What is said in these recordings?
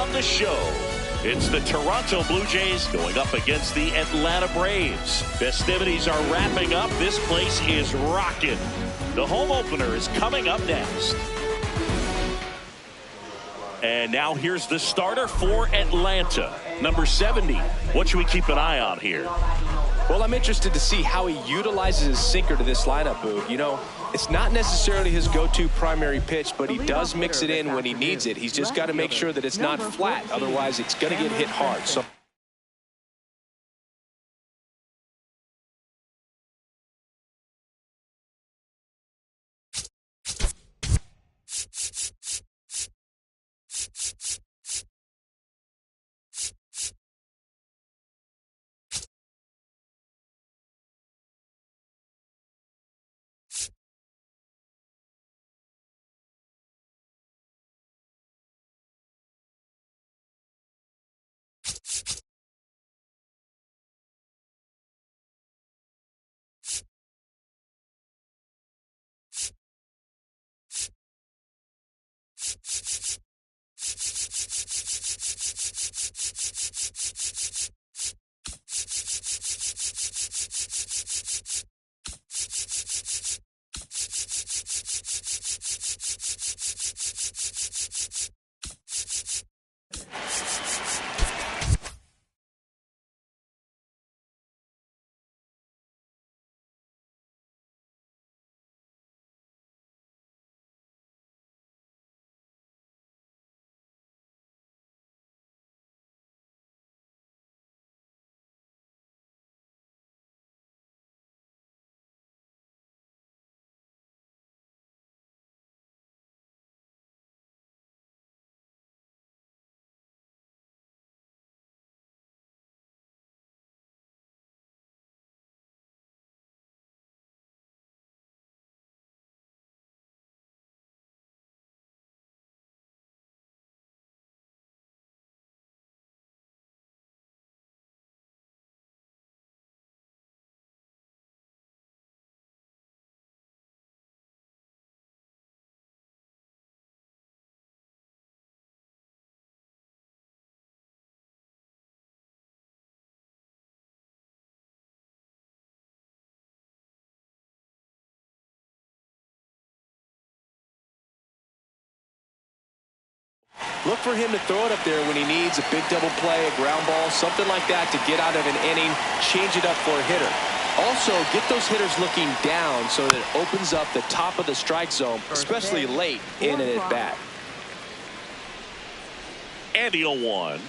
on the show. It's the Toronto Blue Jays going up against the Atlanta Braves. Festivities are wrapping up. This place is rocking. The home opener is coming up next. And now here's the starter for Atlanta, number 70. What should we keep an eye on here? Well, I'm interested to see how he utilizes his sinker to this lineup, Boog. You know, it's not necessarily his go-to primary pitch, but he does mix it in when he needs it. He's just got to make sure that it's not flat. Otherwise, it's going to get hit hard. So look for him to throw it up there when he needs a big double play, a ground ball, something like that to get out of an inning, change it up for a hitter. Also, get those hitters looking down so that it opens up the top of the strike zone, especially late in an at-bat. And the 0-1.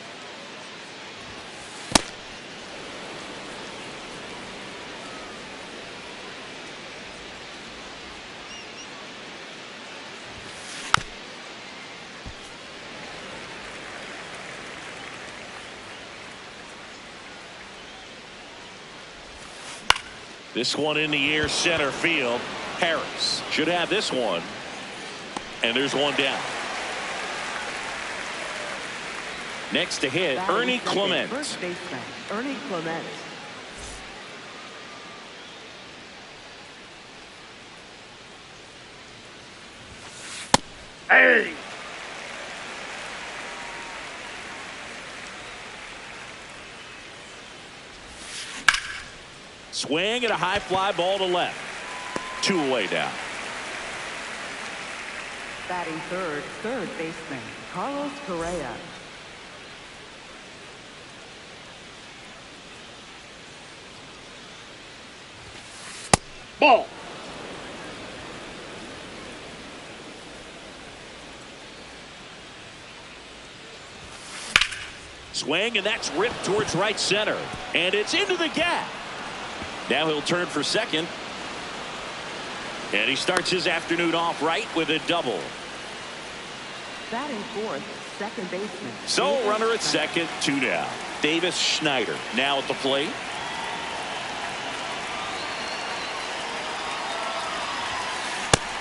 This one in the air, center field. Harris should have this one. And there's one down. Next to hit, Ernie Clement. First baseman, Ernie Clement. Hey! Swing and a high fly ball to left. 2 away down. Batting third baseman, Carlos Correa. Ball. Swing, and that's ripped towards right center. And it's into the gap. Now he'll turn for second. And he starts his afternoon off right with a double. Batting fourth, second baseman. So Davis runner at Schneider. second, 2 down. Davis Schneider now at the plate.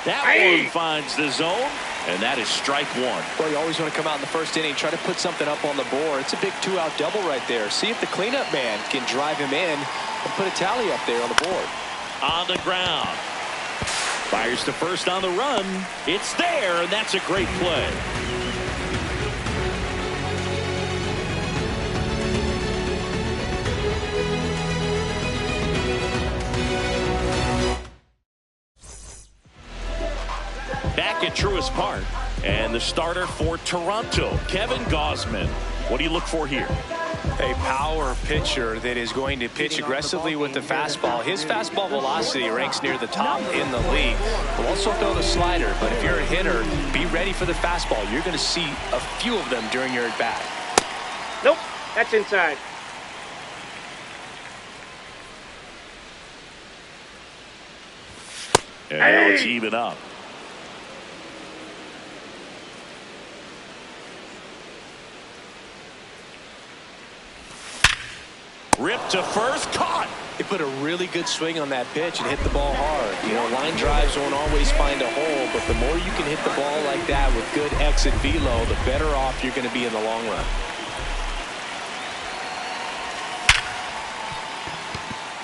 That one finds the zone, and that is strike one. Well, you always want to come out in the first inning, try to put something up on the board. It's a big 2-out double right there. See if the cleanup man can drive him in and put a tally up there on the board. On the ground. Fires to first on the run. It's there, and that's a great play. truest part. And the starter for Toronto, Kevin Gausman. What do you look for here? A power pitcher that is going to pitch aggressively with the fastball. His fastball velocity ranks near the top in the league. Will also throw the slider, but if you're a hitter, be ready for the fastball. You're going to see a few of them during your at-bat. Nope, that's inside. And now it's even up. Ripped to first, caught. He put a really good swing on that pitch and hit the ball hard. You know, line drives won't always find a hole, but the more you can hit the ball like that with good exit velo, the better off you're going to be in the long run.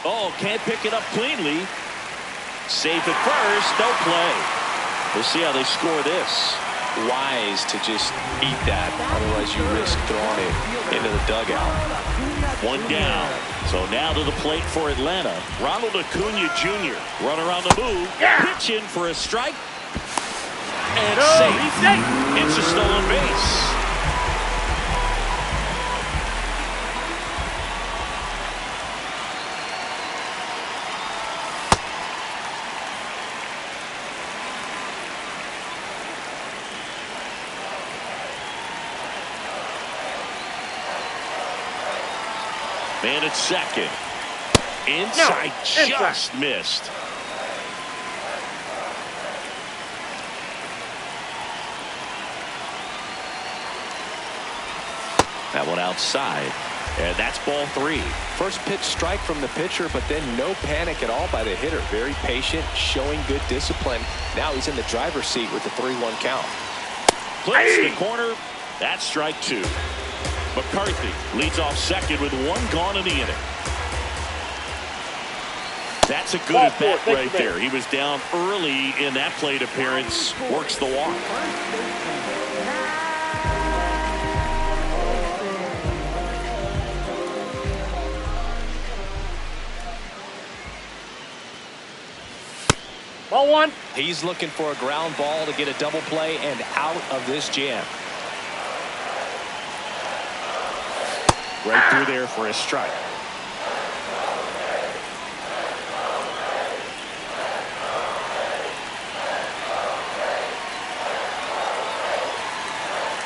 Oh, can't pick it up cleanly. Safe at first, no play. We'll see how they score this. Wise to just eat that, otherwise you risk throwing it into the dugout. One down. So now to the plate for Atlanta. Ronald Acuna Jr. Run around the move. Pitch in for a strike. And safe. It's a stolen base. Man at second. Inside, just missed. That one outside. And that's ball 3. First pitch strike from the pitcher, but then no panic at all by the hitter. Very patient, showing good discipline. Now he's in the driver's seat with the 3-1 count. Puts the corner. That's strike 2. McCarthy leads off second with 1 gone in the inning. That's a good at bat right there. He was down early in that plate appearance. Works the walk. Ball 1. He's looking for a ground ball to get a double play and out of this jam. Right through there for a strike.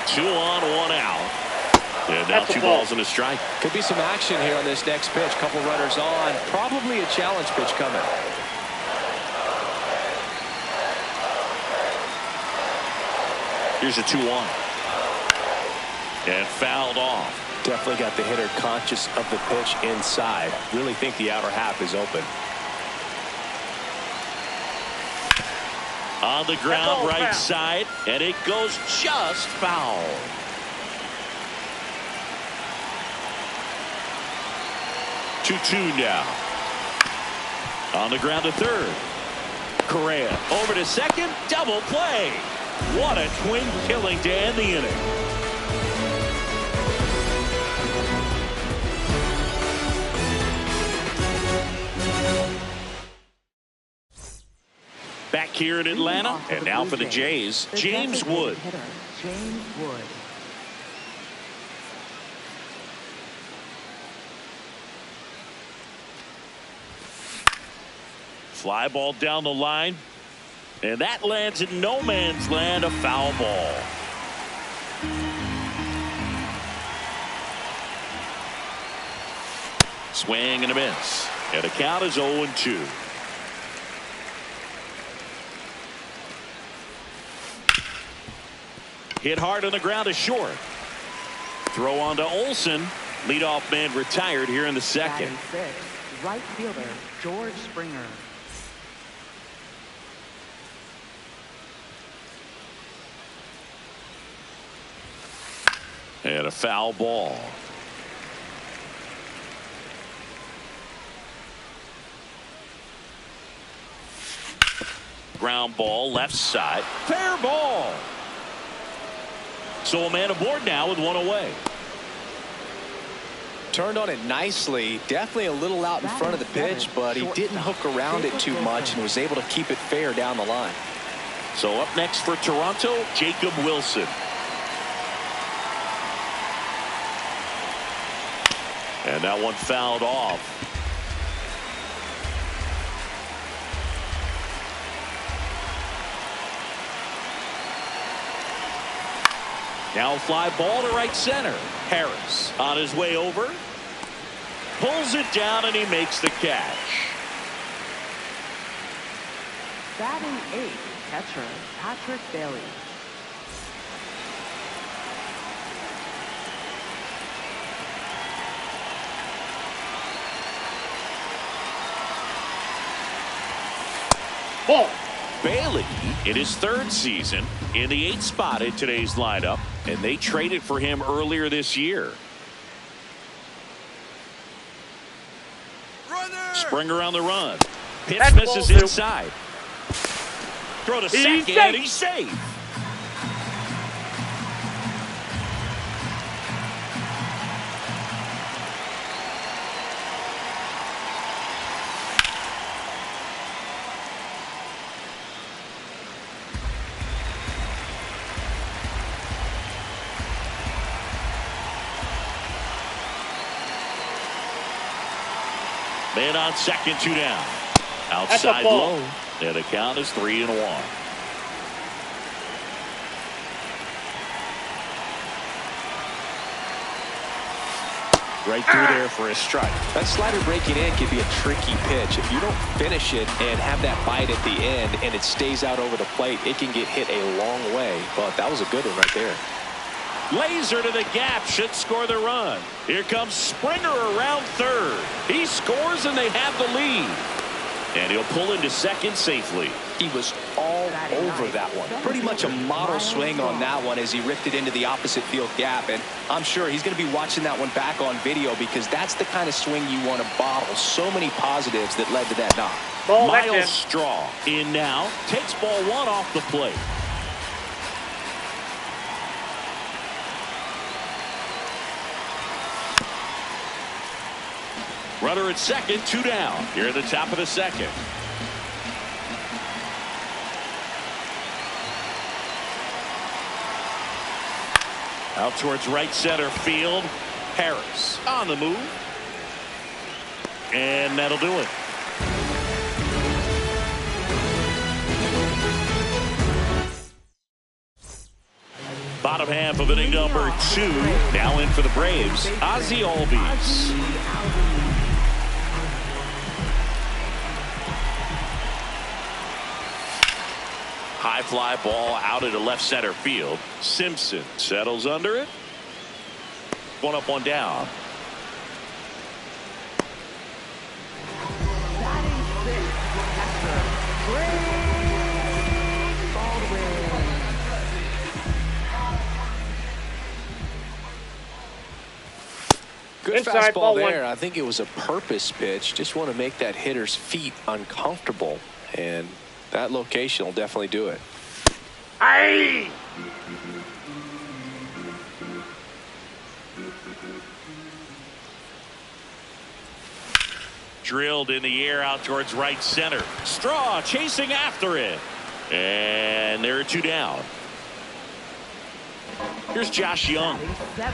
Two on, 1 out. And now 2 balls and a strike. Could be some action here on this next pitch. Couple runners on. Probably a challenge pitch coming. Here's a 2-1. And fouled off. Definitely got the hitter conscious of the pitch inside. Really think the outer half is open. On the ground, right side, and it goes just foul. Two now. On the ground to third. Correa over to second, double play. What a twin killing to end the inning. Back here in Atlanta, and now for the Jays, James Wood. James Wood. Fly ball down the line, and that lands in no man's land, a foul ball. Swing and a miss, and the count is 0-2. Hit hard on the ground to short. Throw on to Olsen. Leadoff man retired here in the second. Batting 6, right fielder George Springer. And a foul ball. Ground ball left side. Fair ball. So a man aboard now with 1 away. Turned on it nicely. Definitely a little out in front of the pitch, but he didn't hook around it too much and was able to keep it fair down the line. So up next for Toronto, Jacob Wilson. And that one fouled off. Now fly ball to right center. Harris on his way over. Pulls it down and he makes the catch. Batting 8th, catcher Patrick Bailey. Ball. Bailey in his 3rd season in the 8th spot in today's lineup, and they traded for him earlier this year. Runner. Springer on the run. Pitch That's misses ball two. inside. Throw to He's second, safe. and he's safe. Man on second, 2 down. Outside ball. low. And the count is 3-1. Right through there for a strike. That slider breaking in can be a tricky pitch. If you don't finish it and have that bite at the end and it stays out over the plate, it can get hit a long way. But that was a good one right there. Laser to the gap, should score the run. Here comes Springer around third. He scores and they have the lead. And he'll pull into second safely. He was all over that one. Pretty much a model swing on that one as he ripped it into the opposite field gap. And I'm sure he's going to be watching that one back on video because that's the kind of swing you want to bottle. So many positives that led to that knock. Ball. Miles Straw in now. Takes ball 1 off the plate. Runner at second, 2 down. Here at the top of the second. Out towards right center field. Harris on the move. And that'll do it. Bottom half of inning number 2. Now in for the Braves, Ozzie Albies. High fly ball out into left center field. Simpson settles under it. 1 up, 1 down. Batting 6th, catcher Greg Baldwin. Good Inside, fastball ball there. 1. I think it was a purpose pitch. Just want to make that hitter's feet uncomfortable. And that location will definitely do it. Aye. Drilled in the air out towards right center. Straw chasing after it. And there are 2 down. Here's Josh Young. Batting 7th,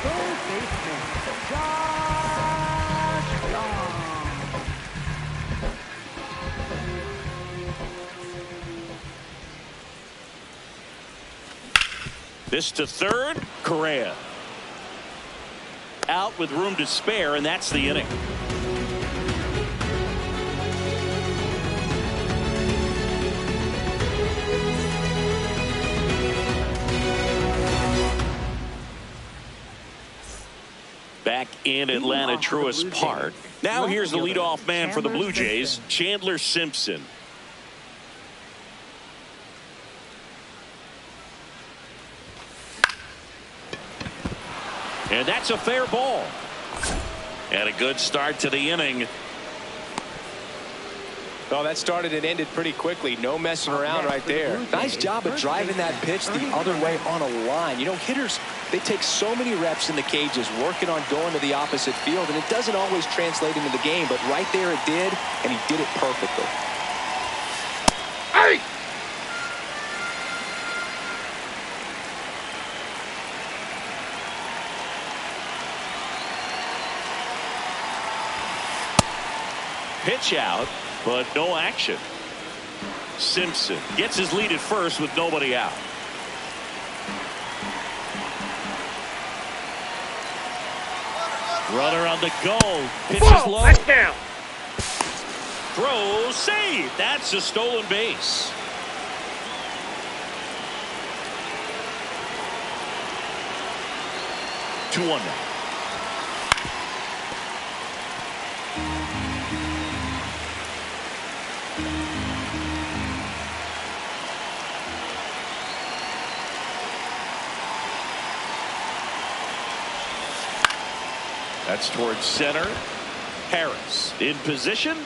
third baseman Josh Young. This to third. Correa. Out with room to spare, and that's the inning. Back in Atlanta, Truist Park. Now here's the leadoff man for the Blue Jays, Chandler Simpson. And that's a fair ball. And a good start to the inning. Oh, that started and ended pretty quickly. No messing around right there. Nice job of driving that pitch the other way on a line. You know, hitters, they take so many reps in the cages working on going to the opposite field, and it doesn't always translate into the game, but right there it did, and he did it perfectly. Hey! Pitch out, but no action. Simpson gets his lead at first with nobody out. Runner on the go. Pitches low. Touchdown. Throw, save. That's a stolen base. Two one now. That's towards center. Harris in position.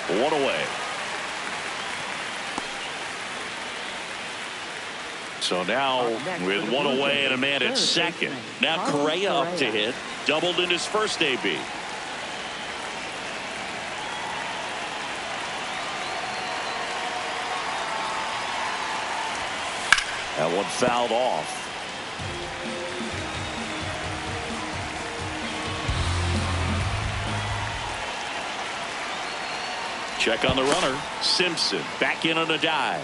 One away. So now with one away and a man at second. Now Correa up to hit. Doubled in his first AB. That one fouled off. Check on the runner. Simpson back in on a dive.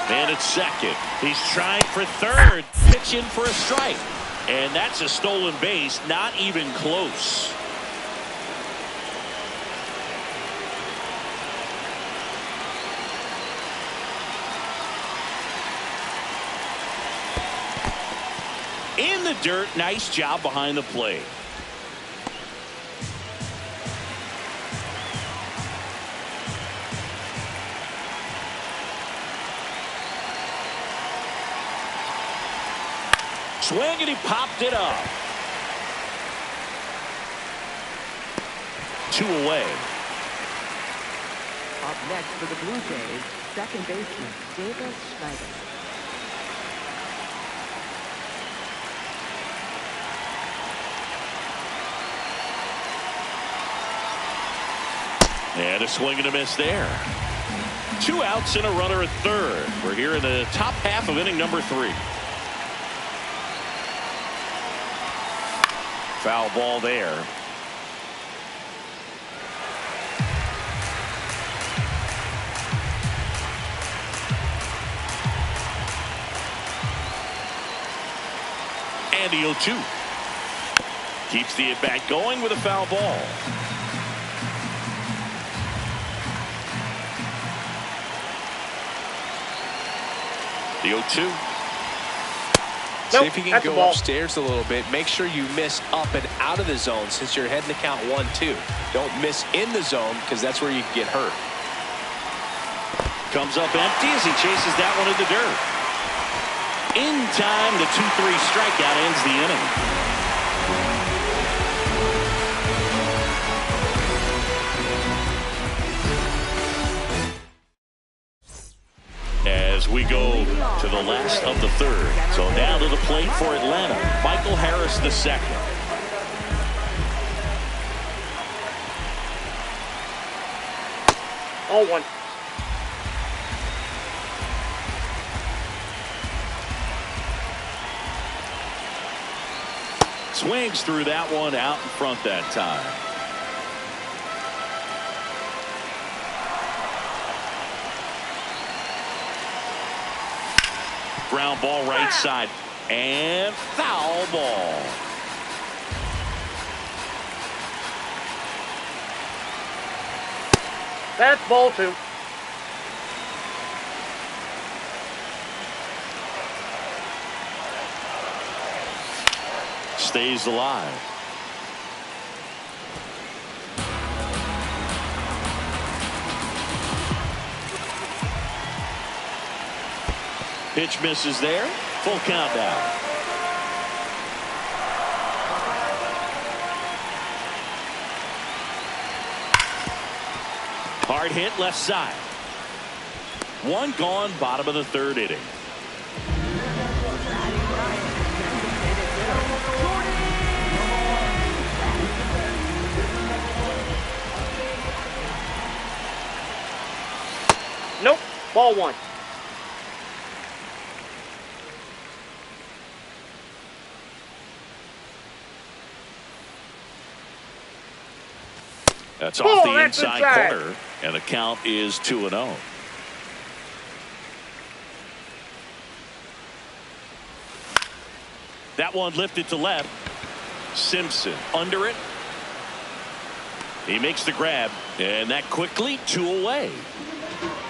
And at second. He's trying for third. Pitch in for a strike. And that's a stolen base. Not even close. In the dirt. Nice job behind the plate. Swing and he popped it up. Two away. Up next for the Blue Jays, second baseman Davis Schneider. And a swing and a miss there. 2 outs and a runner at third. We're here in the top half of inning number 3. Foul ball there. And the 0-2. Keeps the at-bat going with a foul ball. The 0-2. See if you can go upstairs a little bit. Make sure you miss up and out of the zone since you're heading to count 1-2. Don't miss in the zone because that's where you can get hurt. Comes up empty as he chases that one in the dirt. In time, the 2-3 strikeout ends the inning. As we go to the last of the third. So now to the plate for Atlanta, Michael Harris II. 0-1. Swings through that one out in front that time. Ground ball right side and foul ball. That's ball 2. Stays alive. Pitch misses there. Full count now. Hard hit left side. One gone, bottom of the third inning. Nope. Ball 1. That's off the that's inside corner, and the count is 2-0. That one lifted to left. Simpson under it. He makes the grab, and that quickly 2 away.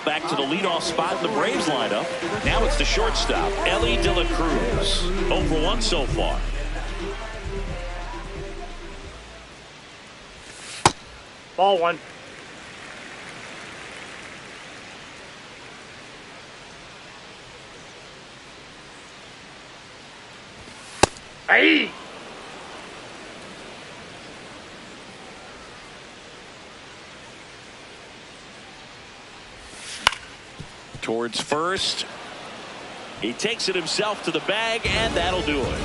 Back to the leadoff spot in the Braves lineup. Now it's the shortstop, Elly De La Cruz. 0 for 1 so far. Ball one. Hey! Towards first. He takes it himself to the bag, and that'll do it.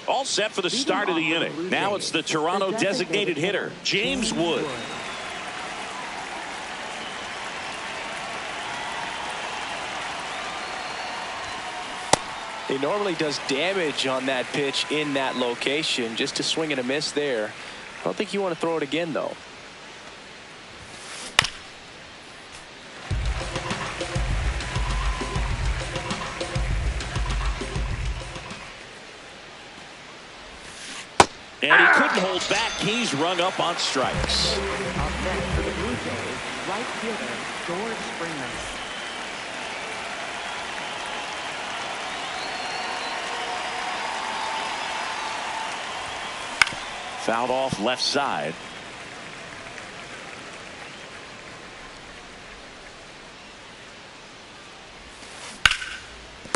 All set for the start of the inning. Now it's the Toronto designated hitter, James Wood. He normally does damage on that pitch in that location. Just to swing and a miss there. I don't think you want to throw it again, though. And he couldn't hold back. He's rung up on strikes. Up next for the Blue Jays, right fielder George Springer. Fouled off left side.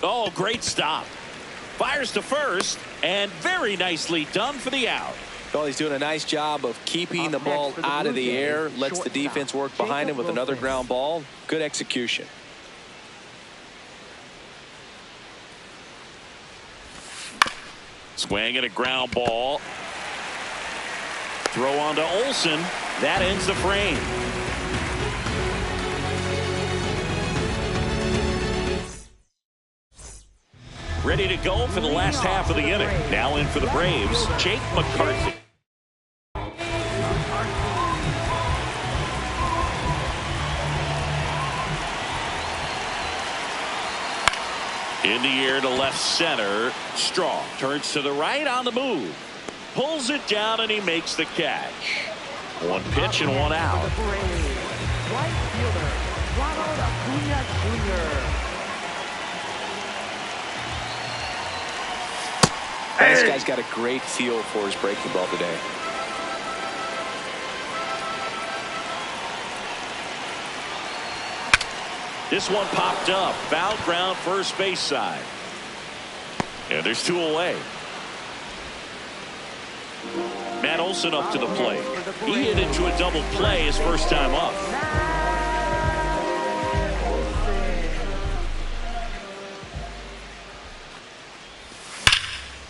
Oh, great stop. Fires to first, and very nicely done for the out. Well, he's doing a nice job of keeping the ball out of the air. Lets the defense work behind him with another ground ball. Good execution. Swing and a ground ball. Throw on to Olsen. That ends the frame. Ready to go for the last half of the inning. Now in for the Braves, Jake McCarthy. In the air to left center. Strong turns to the right on the move. Pulls it down, and he makes the catch. One pitch and one out. Right fielder Ronald Acuna Jr. This guy's got a great feel for his breaking ball today. This one popped up. Foul ground first base side. And there's 2 away. Matt Olson up to the plate. He hit into a double play his first time up.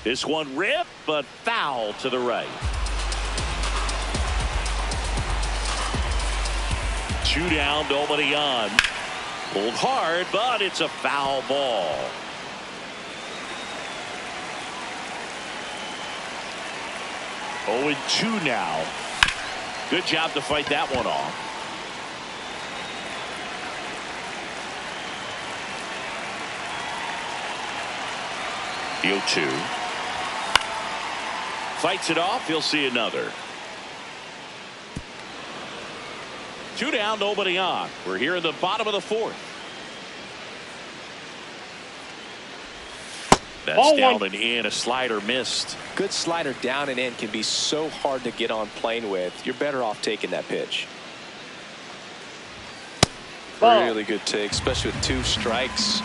This one ripped, but foul to the right. 2 down, nobody on. Pulled hard, but it's a foul ball. Oh, 2 now. Good job to fight that one off. The 0-2. Fights it off. He'll see another. 2 down, nobody on. We're here in the bottom of the 4th. That's down and in. A slider missed. Good slider down and in can be so hard to get on plane with. You're better off taking that pitch. Ball. Really good take, especially with 2 strikes.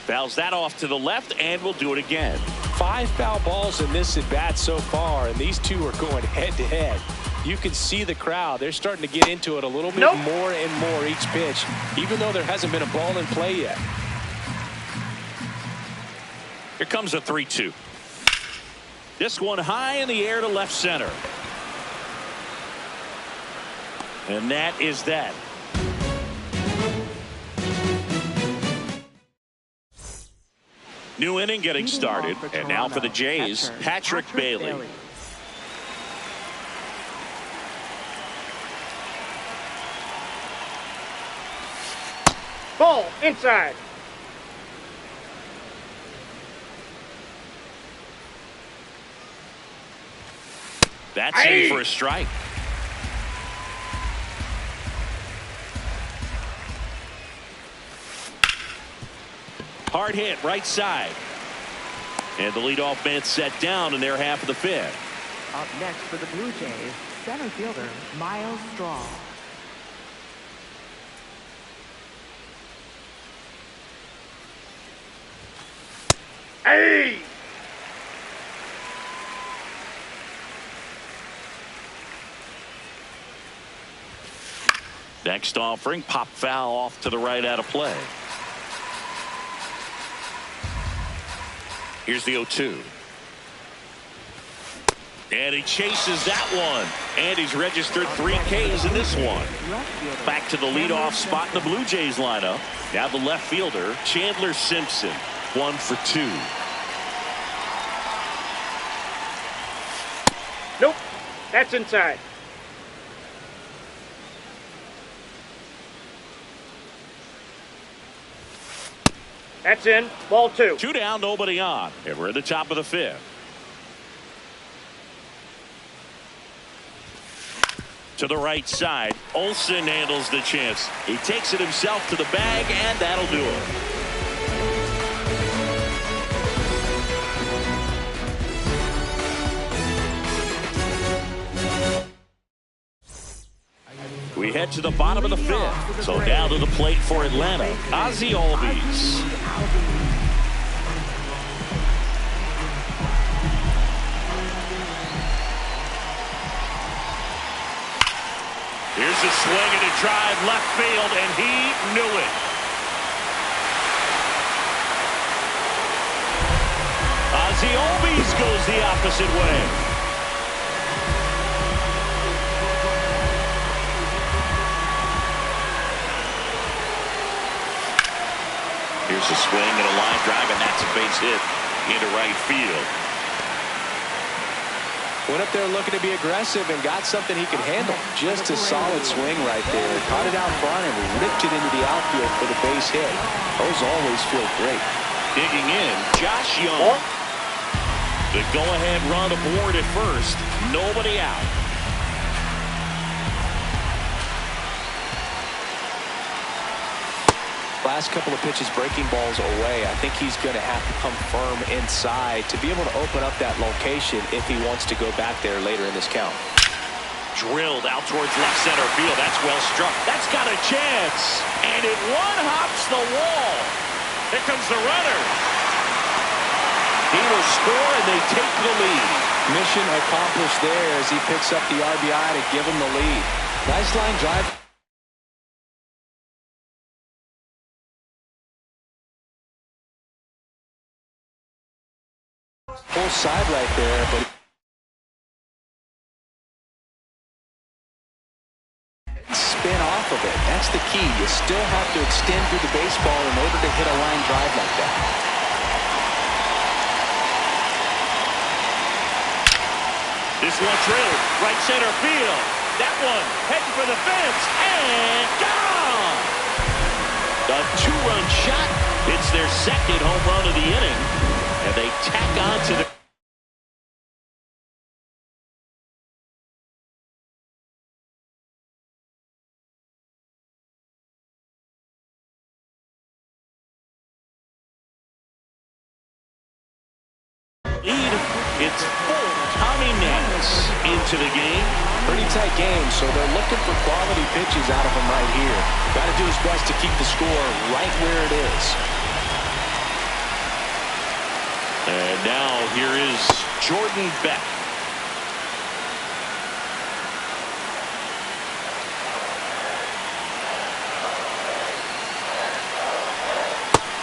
Fouls that off to the left, and we'll do it again. 5 foul balls in this at bat so far, and these 2 are going head to head. You can see the crowd. They're starting to get into it a little bit more and more each pitch, even though there hasn't been a ball in play yet. Here comes a 3-2. This one high in the air to left center. And that is that. New inning getting started. And now for the Jays, Patrick Bailey. Ball inside. That's in for a strike. Hard hit right side. And the leadoff man set down in their half of the fifth. Up next for the Blue Jays, center fielder Miles Straw. Hey! Next offering, pop foul off to the right out of play. Here's the 0-2. And he chases that one. And he's registered 3 Ks in this one. Back to the leadoff spot in the Blue Jays lineup. Now the left fielder, Chandler Simpson. 1 for 2. Nope. That's inside. That's in. Ball 2. 2 down, nobody on. And we're at the top of the fifth. To the right side, Olsen handles the chance. He takes it himself to the bag, and that'll do it. We head to the bottom of the fifth. So down to the plate for Atlanta, Ozzie Albies. Here's a swing and a drive left field, and he knew it. Ozzie Albies goes the opposite way. Here's a swing and a line drive, and that's a base hit into right field. Went up there looking to be aggressive and got something he could handle. Just a solid swing right there. Caught it out front and ripped it into the outfield for the base hit. Those always feel great. Digging in, Josh Young. The go-ahead run aboard at first. Nobody out. Last couple of pitches breaking balls away. I think he's going to have to come firm inside to be able to open up that location if he wants to go back there later in this count. Drilled out towards left center field. That's well struck. That's got a chance. And it one-hops the wall. Here comes the runner. He will score, and they take the lead. Mission accomplished there as he picks up the RBI to give him the lead. Nice line drive. Full side right there, but spin off of it. That's the key. You still have to extend through the baseball in order to hit a line drive like that. This one drilled right center field. That one heading for the fence and gone. A 2-run shot. It's their second home run of the inning. And they tack on to the lead. It's full Tommy Nance into the game. Pretty tight game, so they're looking for quality pitches out of him right here. Got to do his best to keep the score right where it is. And now here is Jordan Beck.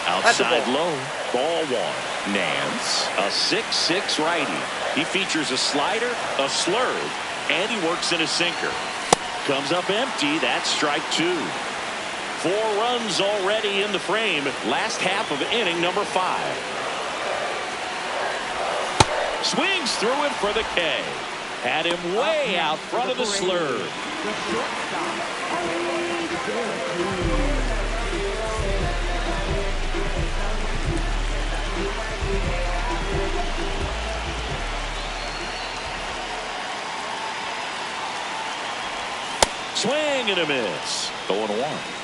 Outside low, ball 1. Nance, a 6'6" righty. He features a slider, a slurve, and he works in a sinker. Comes up empty. That's strike 2. 4 runs already in the frame. Last half of inning number 5. Swings through it for the K. Had him way out front of the slurve. The shortstop, Ellie Syracuse. Swing and a miss. 0-1.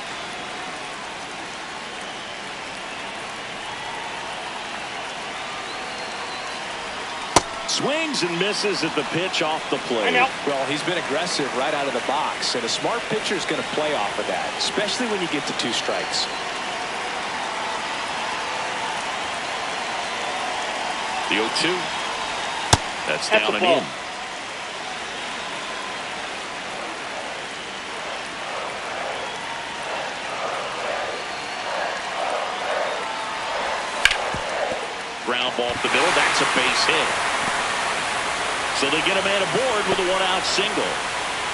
Swings and misses at the pitch off the plate. Well, he's been aggressive right out of the box, and a smart pitcher is going to play off of that, especially when you get to 2 strikes. The 0-2. That's down and in. Ground ball up the middle. That's a base hit. So they get a man aboard with a 1-out single.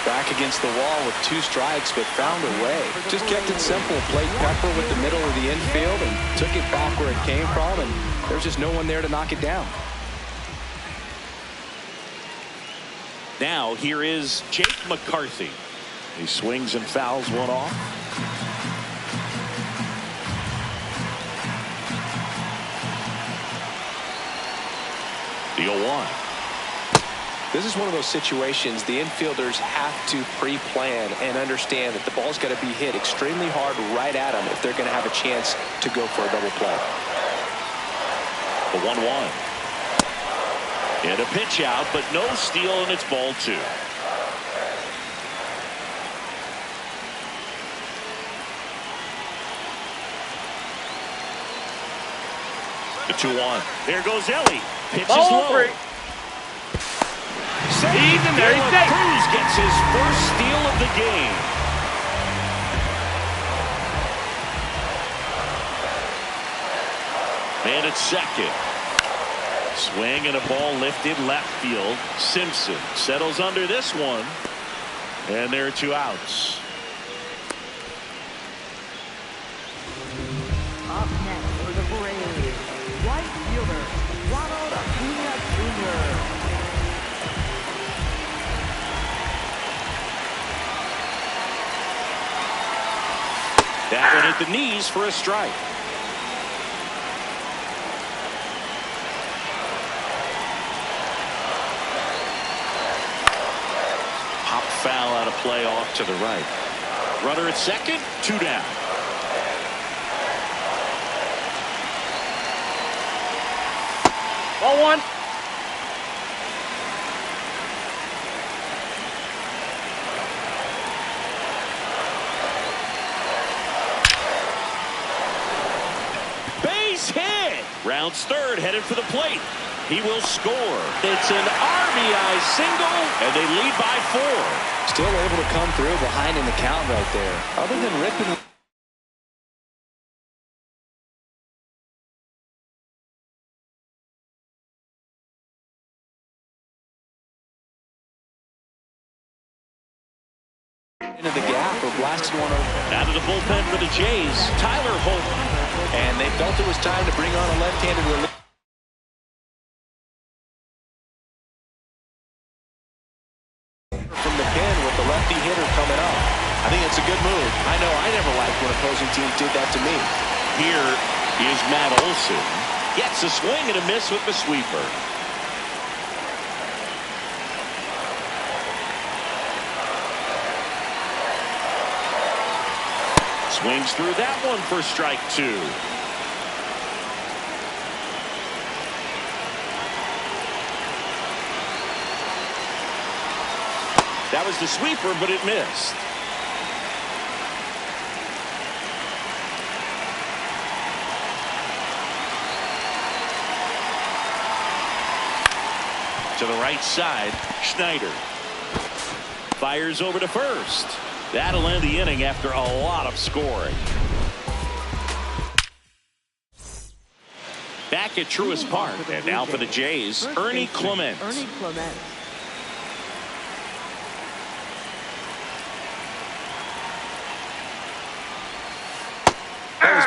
Back against the wall with 2 strikes, but found a way. Just kept it simple. Played Pepper with the middle of the infield and took it back where it came from, and there's just no one there to knock it down. Now here is Jake McCarthy. He swings and fouls one off. The 0-1. This is one of those situations the infielders have to pre-plan and understand that the ball's got to be hit extremely hard right at them if they're going to have a chance to go for a double play. The 1-1. And a pitch out, but no steal, and it's ball 2. The 2-1. There goes Ellie. Pitch is low. 3. He's in there. He's safe. Cruz gets his first steal of the game. Man at second. Swing and a ball lifted left field. Simpson settles under this one. And there are 2 outs. Up next for the Braves, right fielder, Ronald Acuna Jr. That one at the knees for a strike. Pop foul out of play off to the right. Runner at second, 2 down. Ball 1. Base hit. Rounds third, headed for the plate. He will score. It's an RBI single, and they lead by 4. Still able to come through behind in the count right there. Other than ripping. Into the gap or blasted one over. Out of the bullpen for the Jays, Tyler Holt. And they felt it was time to bring on a left-handed relief. From the pen with the lefty hitter coming up. I think it's a good move. I know I never liked when opposing teams did that to me. Here is Matt Olson. Gets a swing and a miss with the sweeper. Swings through that one for strike 2. That was the sweeper, but it missed. To the right side, Schneider fires over to first. That'll end the inning after a lot of scoring. Back at Truist Park, and now for the Jays, Ernie Clement.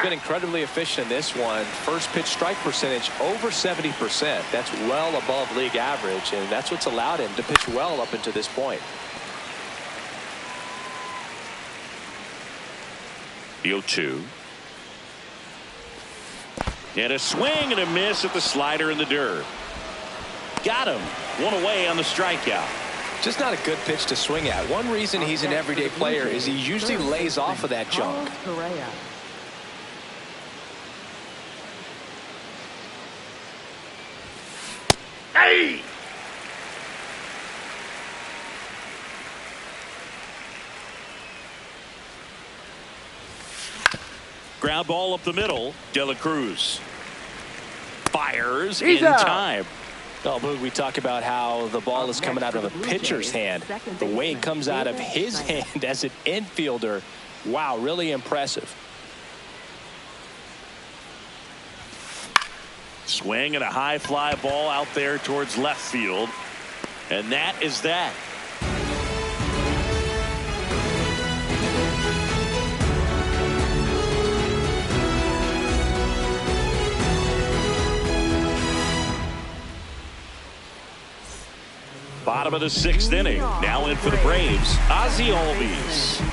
been incredibly efficient in this one. First pitch strike percentage over 70%. That's well above league average, and that's what's allowed him to pitch well up until this point. The 0-2. And a swing and a miss at the slider in the dirt. Got him. One away on the strikeout. Just not a good pitch to swing at. One reason he's an everyday player is he usually lays off of that junk. Hey! Ground ball up the middle. De La Cruz fires in time. Oh, Boog, we talk about how the ball is coming out of a pitcher's hand. The way it comes out of his hand as an infielder, wow, really impressive. Swing and a high fly ball out there towards left field. And that is that. Bottom of the 6th inning. Now in for the Braves, Ozzie Albies.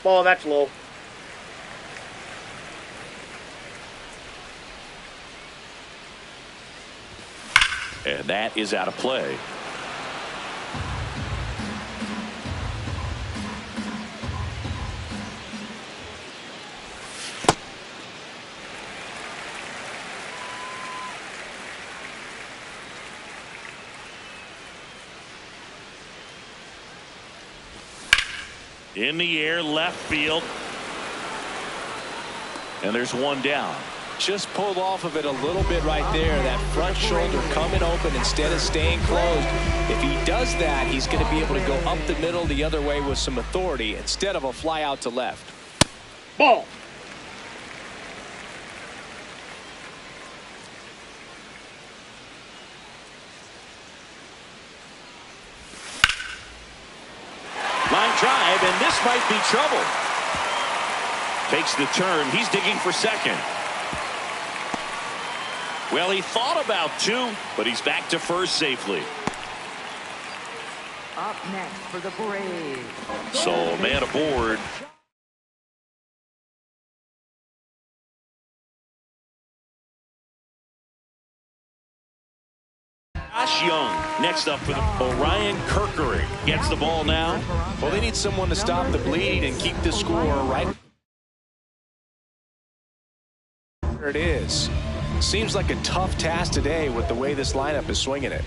Ball, that's low. And that is out of play. In the air, left field. And there's one down. Just pulled off of it a little bit right there. That front shoulder coming open instead of staying closed. If he does that, he's going to be able to go up the middle the other way with some authority instead of a fly out to left. Ball. Line drive, and this might be trouble. Takes the turn. He's digging for second. Well, he thought about 2, but he's back to first safely. Up next for the Braves. So, man aboard. Josh Young next up for the Orion Kerkering gets the ball now. Well, they need someone to stop the bleed and keep the score right. There it is. Seems like a tough task today with the way this lineup is swinging it.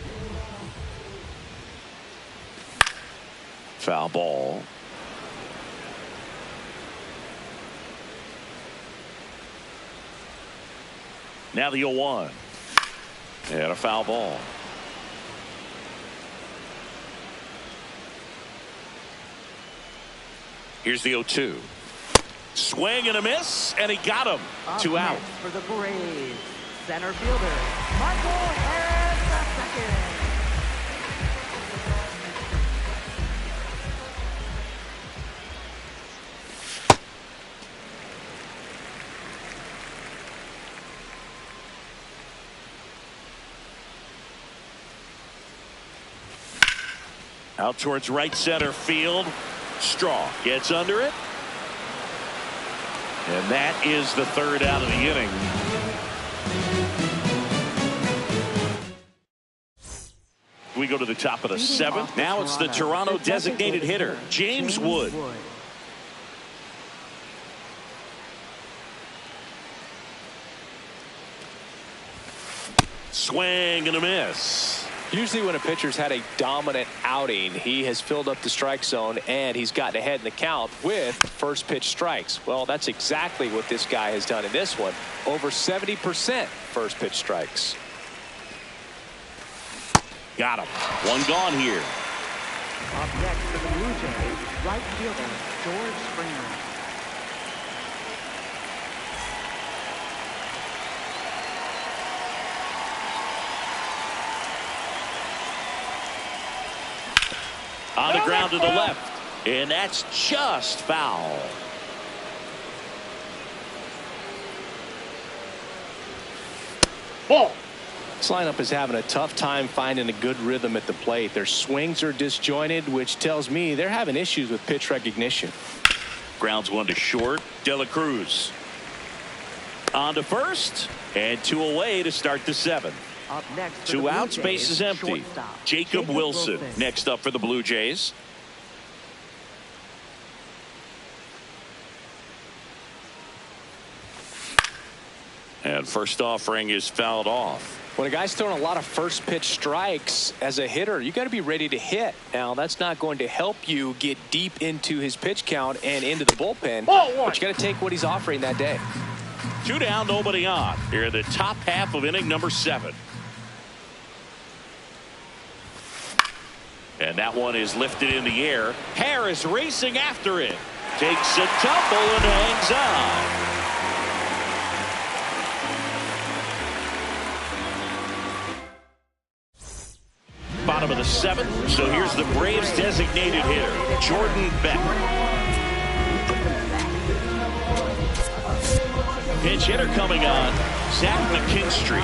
Foul ball. Now the 0-1. And a foul ball. Here's the 0-2. Swing and a miss, and he got him. 2 out. For the Braves, center fielder Michael Harris II. Out towards right center field. Straw gets under it. And that is the 3rd out of the inning. We go to the top of the 7th. Now it's the Toronto designated hitter, James Wood. Swing and a miss. Usually when a pitcher's had a dominant outing, he has filled up the strike zone and he's gotten ahead in the count with first pitch strikes. Well, that's exactly what this guy has done in this one. Over 70% first pitch strikes. Got him. One gone here. Up next for the Blue Jays, right fielder George Springer. On the ground to the left. And that's just foul. Ball. This lineup is having a tough time finding a good rhythm at the plate. Their swings are disjointed, which tells me they're having issues with pitch recognition. Grounds one to short. De La Cruz. On to first. And 2 away to start the 7th. Up next for the 2 Blue out, space Jays, is empty. shortstop, Jacob Wilson next up for the Blue Jays. And first offering is fouled off. When a guy's throwing a lot of first pitch strikes as a hitter, you got to be ready to hit. Now, that's not going to help you get deep into his pitch count and into the bullpen. Ball one. But you got to take what he's offering that day. 2 down, nobody on. Here in the top half of inning number 7. And that one is lifted in the air. Harris racing after it. Takes a tumble and hangs on. Bottom of the 7th. So here's the Braves designated hitter, Jordan Beck. Pinch hitter coming on, Zach McKinstry.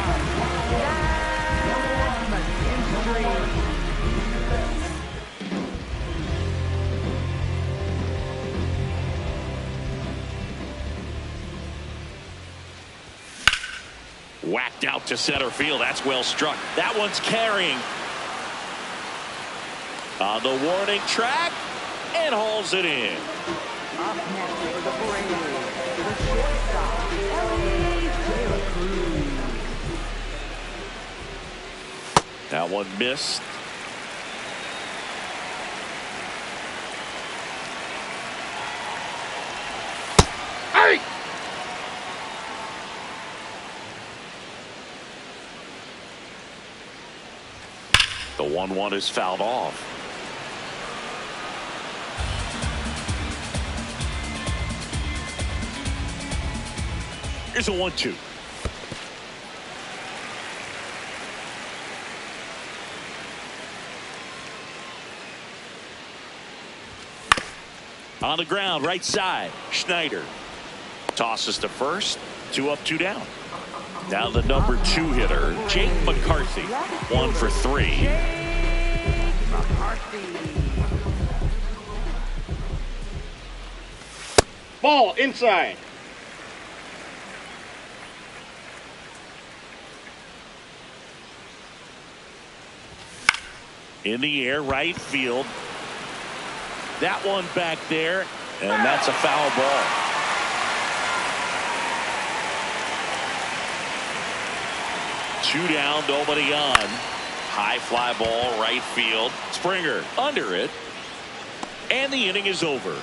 Whacked out to center field. That's well struck. That one's carrying. On the warning track and hauls it in. Up next for the Braves, the shortstop, Ellie De La Cruz. That one missed. Hey! The 1-1 is fouled off. Here's a 1-2. On the ground, right side. Schneider tosses to first. 2 up, 2 down. Now the number 2 hitter, Jake McCarthy. 1 for 3. Jake McCarthy. Ball inside. In the air, right field. That one back there, and that's a foul ball. Two down, nobody on. High fly ball, right field. Springer under it, and the inning is over.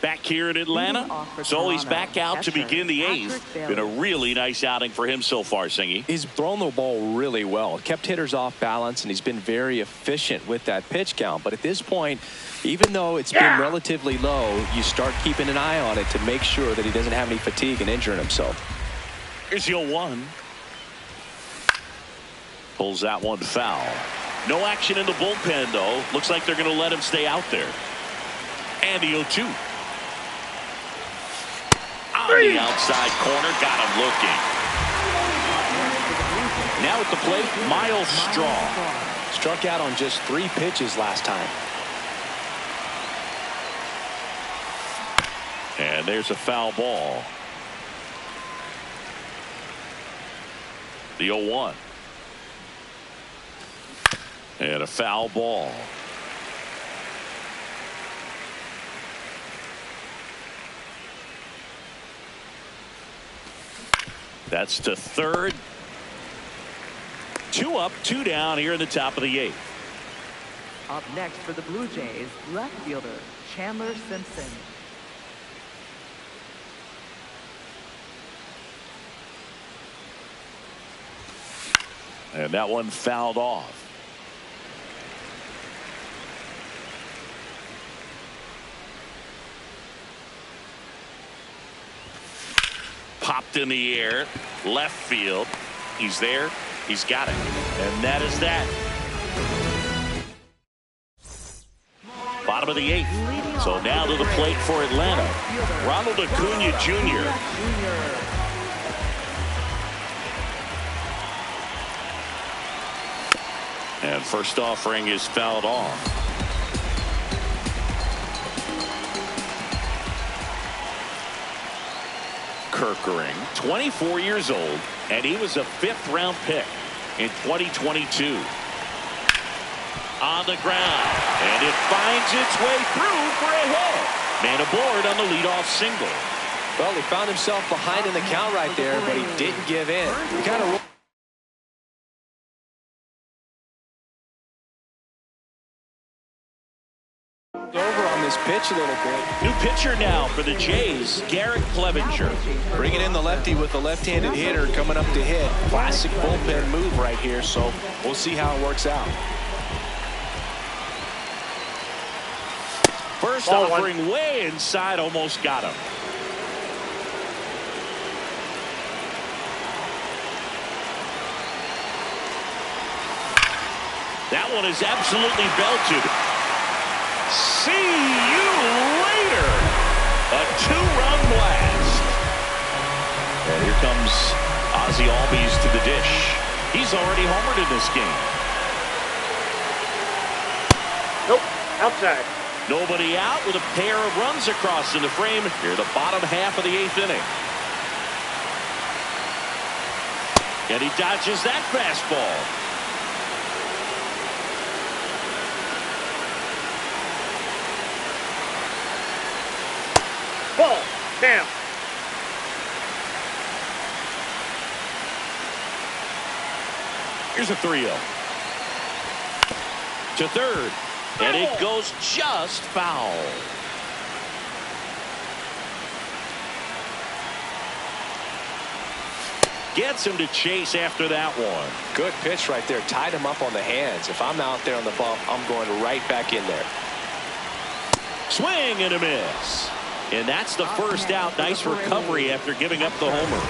Back here in Atlanta, so he's back out to begin the 8th. Been a really nice outing for him so far, Singy. He's thrown the ball really well, kept hitters off balance, and he's been very efficient with that pitch count. But at this point, even though it's been relatively low, you start keeping an eye on it to make sure that he doesn't have any fatigue and injuring himself. Here's the 0-1. Pulls that one foul. No action in the bullpen, though. Looks like they're going to let him stay out there. And the 0-2. On the outside corner, got him looking. Now at the plate, Miles Straw. Struck out on just 3 pitches last time. And there's a foul ball. The 0-1. And a foul ball. That's to third. 2 up, 2 down here in the top of the 8th. Up next for the Blue Jays, left fielder Chandler Simpson. And that one fouled off. Popped in the air. Left field. He's there. He's got it. And that is that. Bottom of the 8th. So now to the plate for Atlanta. Ronald Acuna Jr. And first offering is fouled off. Kerkering, 24 years old, and he was a 5th-round pick in 2022. On the ground, and it finds its way through for a hit. Man aboard on the leadoff single. Well, he found himself behind in the count right there, but he didn't give in. He kind of over on this pitch a little bit. New pitcher now for the Jays, Garrett Clevenger. Bringing in the lefty with the left-handed hitter coming up to hit. Classic bullpen move right here, so we'll see how it works out. First offering way inside, almost got him. That one is absolutely belted. See you later. A 2-run blast. And here comes Ozzie Albies to the dish. He's already homered in this game. Nope, outside. Nobody out with a pair of runs across in the frame here, the bottom half of the 8th inning. And he dodges that fastball. Ball, down. Here's a 3-0. To third. And it goes just foul. Gets him to chase after that one. Good pitch right there. Tied him up on the hands. If I'm out there on the bump, I'm going right back in there. Swing and a miss. And that's the first out. Nice recovery after giving up the homer.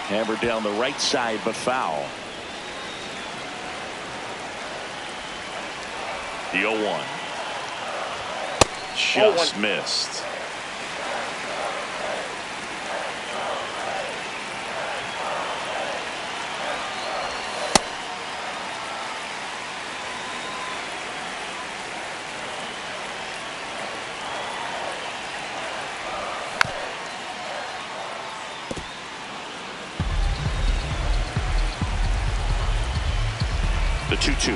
Hammered down the right side, but foul. The 0-1. Just missed. The 2-2.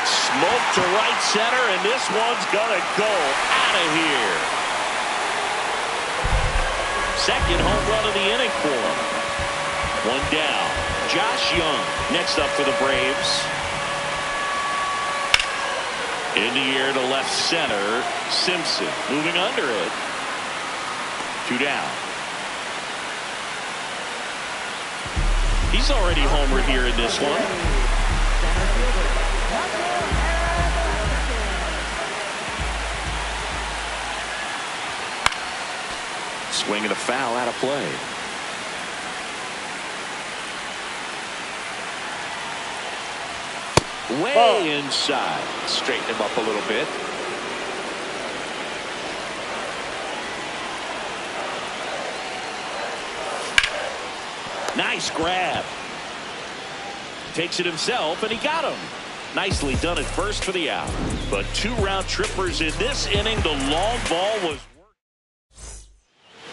Smoke to right center, and this one's gonna go out of here. Second home run of the inning for him. One down. Josh Young next up for the Braves. In the air to left center. Simpson moving under it. 2 down. He's already homered here in this one. Swing and a foul out of play. Way inside. Straighten him up a little bit. Nice grab. Takes it himself, and he got him. Nicely done at first for the out. But 2 round trippers in this inning. The long ball was.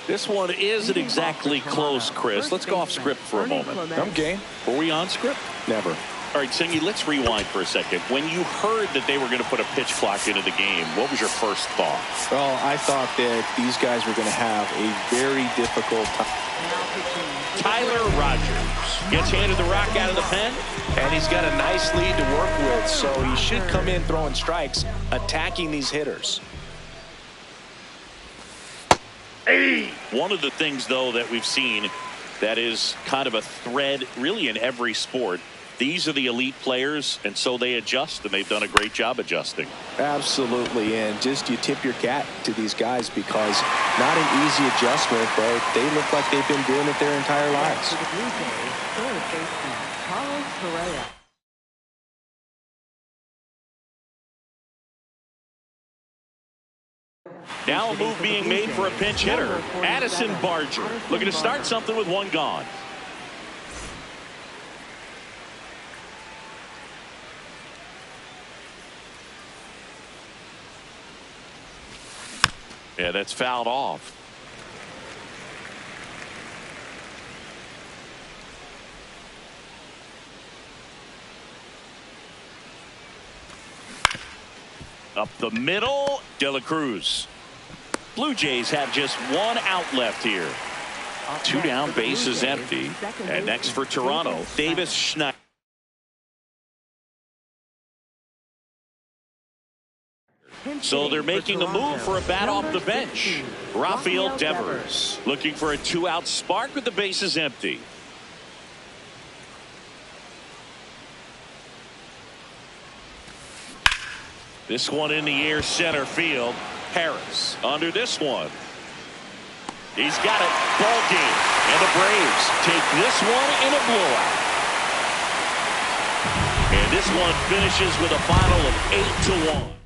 This one isn't exactly close, Chris. Let's go off script for a moment. I'm game. Were we on script? Never. All right, Singy, let's rewind for a second. When you heard that they were going to put a pitch clock into the game, what was your first thought? Well, I thought that these guys were going to have a very difficult time. Tyler Rogers gets handed the rock out of the pen. And he's got a nice lead to work with, so he should come in throwing strikes, attacking these hitters. One of the things, though, that we've seen that is kind of a thread really in every sport These are the elite players, and so they adjust, and they've done a great job adjusting. Absolutely, and just you tip your cap to these guys because not an easy adjustment, but they look like they've been doing it their entire lives. For the Blue Jays, third baseman Carlos Correa. Now a move being made for a pinch hitter, Addison Barger, looking to start something with one gone. Yeah, that's fouled off. Up the middle, De La Cruz. Blue Jays have just one out left here. Two down, bases empty. And next for Toronto, Davis Schneider. So they're making a move for a bat off the bench. Rafael Devers looking for a two-out spark with the bases empty. This one in the air, center field. Harris under this one. He's got it. Ball game. And the Braves take this one in a blowout. And this one finishes with a final of 8-1.